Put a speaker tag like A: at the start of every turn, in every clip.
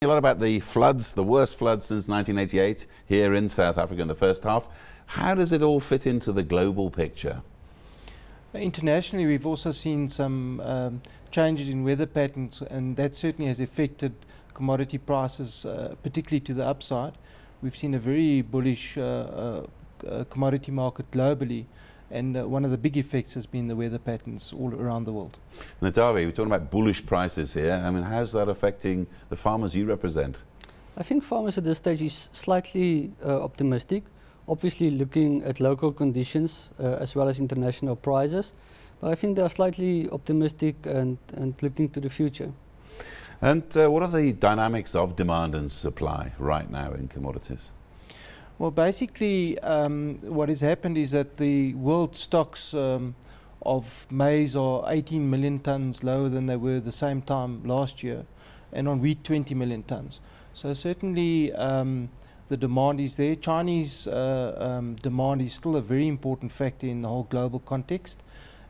A: A lot about the floods, the worst floods since 1988 here in South Africa in the first half. How does it all fit into the global picture?
B: Internationally, we've also seen some changes in weather patterns, and that certainly has affected commodity prices, particularly to the upside. We've seen a very bullish commodity market globally, and one of the big effects has been the weather patterns all around the world.
A: Now, Dawie, we're talking about bullish prices here. I mean, how's that affecting the farmers you represent?
C: I think farmers at this stage is slightly optimistic, obviously looking at local conditions as well as international prices, but I think they are slightly optimistic and looking to the future.
A: And what are the dynamics of demand and supply right now in commodities?
B: Well, basically, what has happened is that the world stocks of maize are 18 million tons lower than they were the same time last year, and on wheat 20 million tons. So certainly the demand is there. Chinese demand is still a very important factor in the whole global context,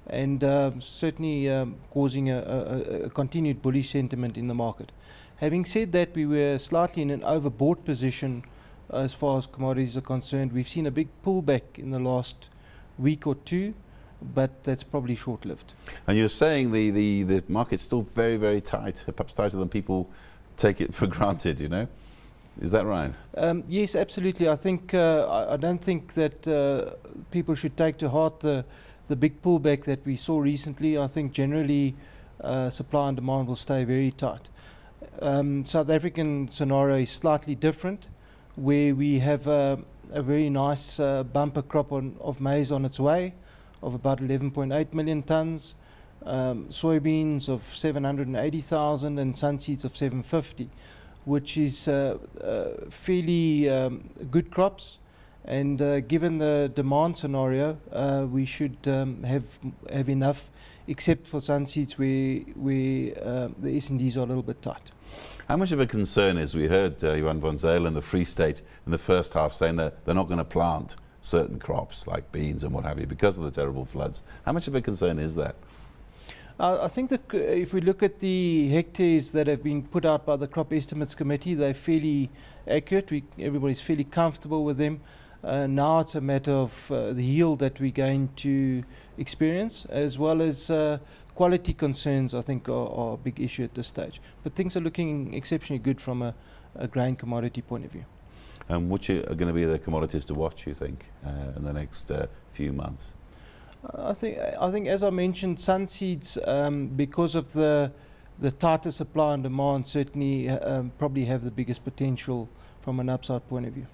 B: and certainly causing a continued bullish sentiment in the market. Having said that, we were slightly in an overbought position as far as commodities are concerned. We've seen a big pullback in the last week or two, but that's probably short-lived. And
A: you're saying the market's still very, very tight, perhaps tighter than people take it for granted, you know? Is that right?
B: Yes, absolutely. I think I don't think that people should take to heart the big pullback that we saw recently. I think generally supply and demand will stay very tight. South African scenario is slightly different, where we have a very nice bumper crop of maize on its way of about 11.8 million tons, soybeans of 780,000 and sunseeds of 750, which is fairly good crops. And given the demand scenario, we should have enough, except for sunseeds where the S&Ds are a little bit tight.
A: How much of a concern is, we heard Johan van Zyl in the Free State in the first half saying that they're not going to plant certain crops like beans and what have you because of the terrible floods. How much of a concern is that?
B: I think that if we look at the hectares that have been put out by the Crop Estimates Committee, they're fairly accurate. Everybody's fairly comfortable with them. Now it's a matter of the yield that we're going to experience, as well as quality concerns, I think, are a big issue at this stage. But things are looking exceptionally good from a grain commodity point of view.
A: And which are going to be the commodities to watch, you think, in the next few months?
B: I think, as I mentioned, sunseeds, because of the tighter supply and demand, certainly probably have the biggest potential from an upside point of view.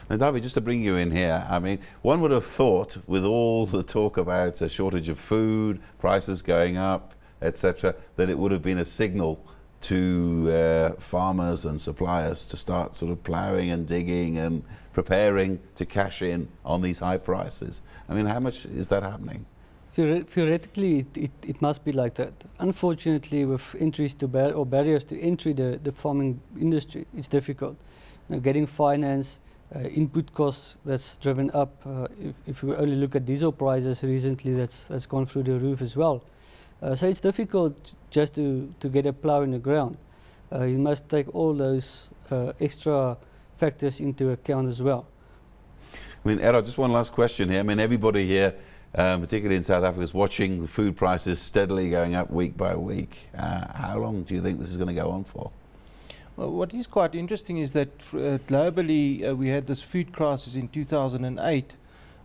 A: Now, Dawie, just to bring you in here, I mean, one would have thought, with all the talk about a shortage of food, prices going up, etc., that it would have been a signal to farmers and suppliers to start sort of ploughing and digging and preparing to cash in on these high prices. I mean, how much is that happening?
C: Theoretically, it must be like that. Unfortunately, with entries to barriers to entry the farming industry, it's difficult. You know, getting finance, input costs, that's driven up. If we only look at diesel prices recently, that's gone through the roof as well. So it's difficult just to get a plough in the ground. You must take all those extra factors into account as well.
A: I mean, Erhard, just one last question here. I mean, everybody here, particularly in South Africa, is watching the food prices steadily going up week by week. How long do you think this is going to go on for?
B: Well, what is quite interesting is that globally we had this food crisis in 2008,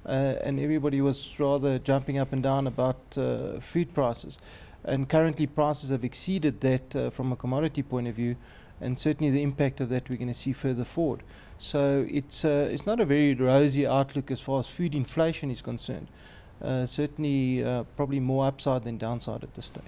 B: and everybody was rather jumping up and down about food prices. And currently prices have exceeded that from a commodity point of view, and certainly the impact of that we're going to see further forward. So it's not a very rosy outlook as far as food inflation is concerned. Certainly probably more upside than downside at this stage.